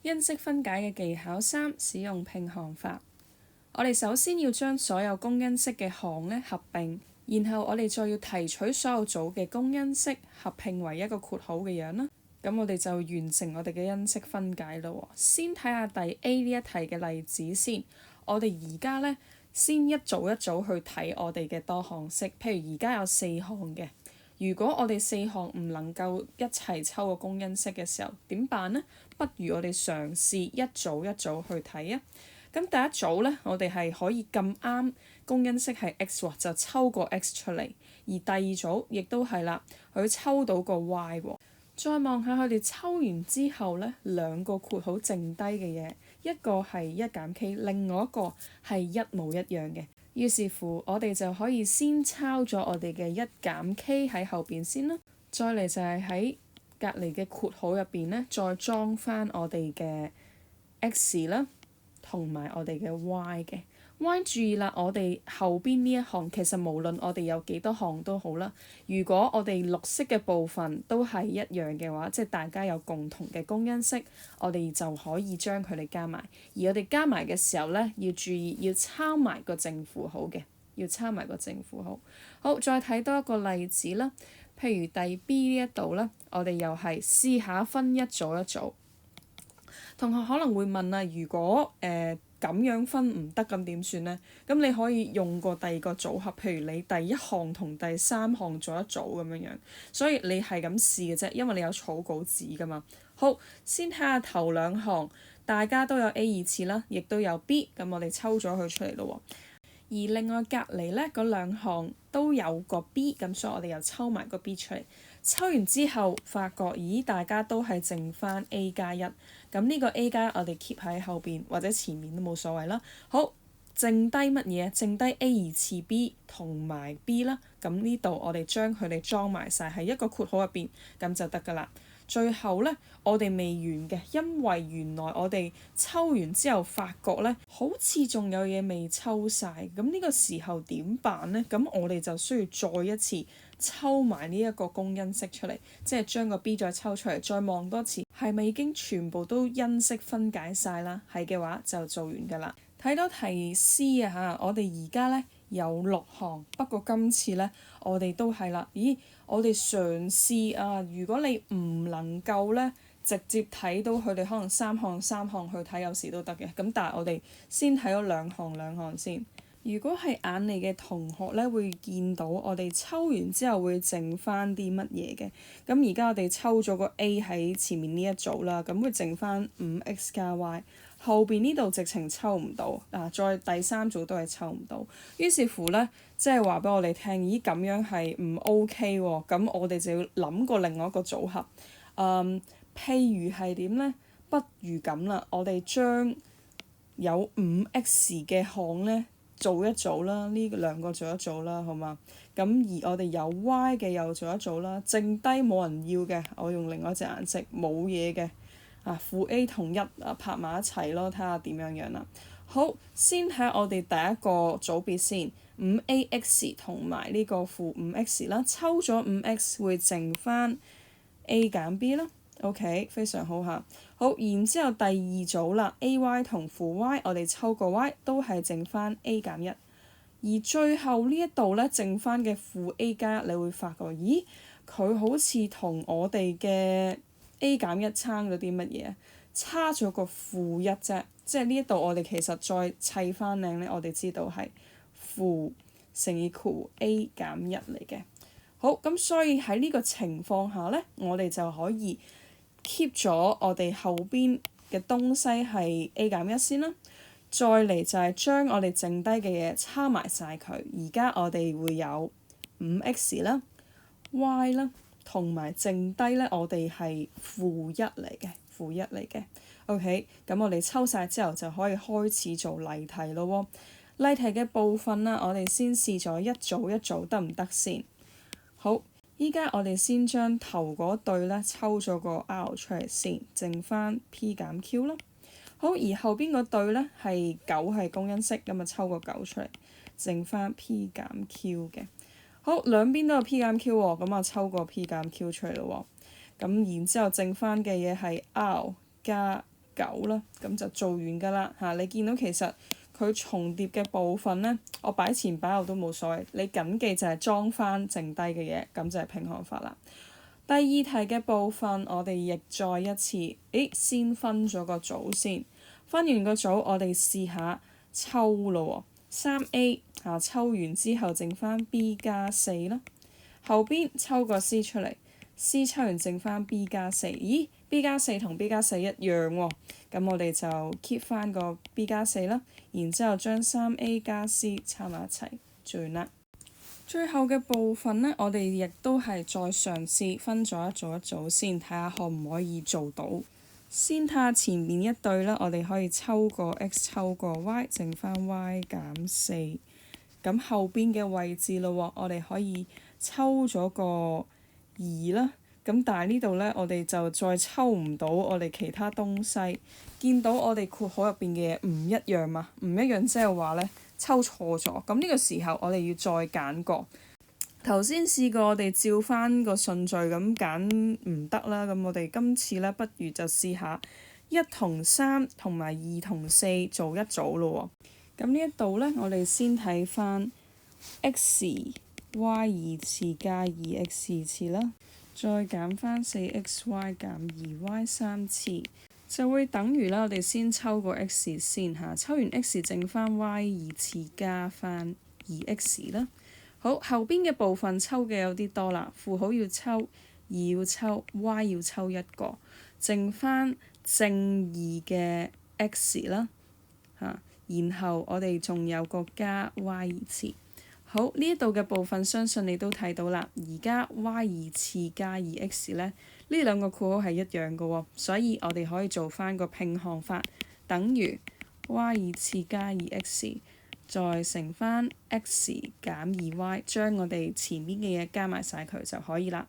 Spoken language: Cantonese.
因式分解嘅技巧3，使用拼項法。我哋首先要將所有公因式嘅項呢合併，然後我哋再要提取所有組嘅公因式合併為一個括號嘅樣啦。咁我哋就完成我哋嘅因式分解咯。先睇下第 A 呢一題嘅例子先。我哋而家呢，先一組一組去睇我哋嘅多項式。譬如而家有4項嘅，如果我哋4項唔能夠一齊抽個公因式嘅時候，點辦呢？不如我哋嘗試一組一組去睇啊。咁第一組呢，我哋係可以咁啱公因式係 x 喎，就抽個 x 出嚟。而第二組亦都係啦，佢抽到個 y 喎。再望下佢哋抽完之後呢，兩個括號剩低嘅嘢，一個係一減 k，另外一個係一模一樣嘅。於是乎，我哋就可以先抄咗我哋嘅一減 k 喺後邊先啦。再嚟就係喺隔離嘅括號入邊呢，再裝翻我哋嘅 x 啦，同埋我哋嘅 y 嘅。y 注意啦，我哋後邊呢一項其實無論我哋有幾多項都好啦，如果我哋綠色嘅部分都係一樣嘅話，即係大家有共同嘅公因式，我哋就可以將佢哋加埋。而我哋加埋嘅時候呢，要注意要抄埋個正負號嘅，要抄埋個正負號。好，再睇多一個例子啦。譬如第 B 呢一度呢，我哋又係試下分一組一組。同學可能會問啊，如果咁樣分唔得，咁點算呢？咁你可以用個第二個組合，譬如你第一項同第三項做一組咁樣樣。所以你係咁試嘅啫，因為你有草稿紙㗎嘛。好，先睇下頭兩項，大家都有 A 二次啦，亦都有 B，咁我哋抽咗佢出嚟咯喎。而另外隔離呢，嗰兩項都有個 B，咁所以我哋又抽埋個 B 出嚟。抽完之後，發覺咦，大家都係剩翻 A 加一，咁呢個 A 加一我哋 keep 喺後邊或者前面都冇所謂啦。好，剩低乜嘢？剩低 A 二次 B 同埋 B 啦。咁呢度我哋將佢哋裝埋晒喺一個括號入邊，咁就得㗎啦。最後呢，我哋未完嘅，因為原來我哋抽完之後發覺呢，好似仲有嘢未抽晒。咁呢個時候點辦呢？咁我哋就需要再一次抽埋呢一個公因式出嚟，即係將個 B 再抽出嚟，再望多次，係咪已經全部都因式分解晒啦？係嘅話就做完㗎啦。睇到題 C 啊嚇，我哋而家呢有6項，不過今次呢，我哋都係啦。咦，我哋嘗試啊，如果你唔能夠呢直接睇到佢哋可能三項去睇，有時都得嘅。咁但係我哋先睇咗兩項先。如果係眼利嘅同學呢，會見到我哋抽完之後會剩翻啲乜嘢嘅。咁而家我哋抽咗個 A 喺前面呢一組啦，咁會剩翻 5x 加 y。後邊呢度直情抽唔到，再第三組都係抽唔到。於是乎呢，即係話俾我哋聽，咦咁樣係唔 OK 喎，咁我哋就要諗過另外一個組合。譬如係點呢？不如咁啦，我哋將有 5x 嘅項呢做一組啦，呢兩個做一組啦，好嘛？咁而我哋有 y 嘅又做一組啦，剩低冇人要嘅，我用另外一隻顏色冇嘢嘅。負 A 同1拍埋一齊咯，睇下點樣樣啦。好，先睇下我哋第一個組別先，5ax 同埋呢個負 5x 啦，抽咗 5x 會剩翻 A 減 B 啦。OK， 非常好嚇。好，然之後第二組啦，ay 同負 y，我哋抽個 y 都係剩翻 A 減1。而最後呢一度呢，剩翻嘅負 A 加1，你會發覺，咦，佢好似同我哋嘅A 減1差咗啲乜嘢？差咗個負1啫，即係呢一度我哋其實再砌翻靚呢，我哋知道係負乘以括 A 減1嚟嘅。好，咁所以喺呢個情況下呢，我哋就可以 keep 咗我哋後邊嘅東西係 A 減1先啦。再嚟就係將我哋剩低嘅嘢抄埋晒佢。而家我哋會有 5x 啦、y 啦。同埋剩低呢，我哋係負1嚟嘅，負1嚟嘅。OK，咁我哋抽晒之後就可以開始做例題咯喎。例題嘅部分啦，我哋先試咗一組一組得唔得先？好，依家我哋先將頭嗰對呢抽咗個 R 出嚟先，剩翻 P 減 Q 啦。好，而後邊嗰對呢係9係公因式，咁啊抽個9出嚟，剩翻 P 減 Q 嘅。好，兩邊都有 P 減 Q 喎，咁啊抽個 P 減 Q 出嚟咯喎。咁然之後剩翻嘅嘢係 R 加9啦，咁就做完㗎啦嚇。你見到其實佢重疊嘅部分呢，我擺前擺後都冇所謂，你緊記就係裝翻剩低嘅嘢，咁就係拼項法啦。第二題嘅部分，我哋亦再一次，先分咗個組先，分完個組，我哋試下抽咯喎。3A 抽完之後剩翻 B 加4啦，後邊抽個 C 出嚟，C 抽完剩翻 B 加4，咦 B 加4同 B 加4一樣喎，咁我哋就 keep 翻個 B 加4啦，然之後將 3A 加 C 插埋一齊，做完啦。最後嘅部分呢，我哋亦都係再嘗試分咗一組一組先，睇下可唔可以做到。先睇下前面一對啦，我哋可以抽個 x 抽個 y，剩翻 y 減4。咁後邊嘅位置咯喎，我哋可以抽咗個2啦。咁但係呢度呢，我哋就再抽唔到我哋其他東西。見到我哋括號入邊嘅嘢唔一樣嘛？唔一樣即係話呢，抽錯咗。咁呢個時候我哋要再揀個。頭先試過我哋照翻個順序咁揀唔得啦，咁我哋今次呢，不如就試下1同3同埋2同4做一組咯喎。咁呢一度呢，我哋先睇翻 x y 2次加 2x 次啦，再減翻 4xy 減 2y 3次，就會等於啦。我哋先抽個 x 先嚇，抽完 x 剩翻 y 2次加翻 2x 啦。好，後邊嘅部分抽嘅有啲多啦，負號要抽，2要抽，y 要抽一個，剩翻正2嘅 x 啦嚇，然後我哋仲有個加 y 2次。好，呢一度嘅部分相信你都睇到啦，而家 y 2次加 2x 呢，呢兩個括號係一樣嘅喎，所以我哋可以做翻個拼項法，等於 y 2次加 2x。再乘翻 x 減 2y，將我哋前面嘅嘢加埋晒佢就可以啦。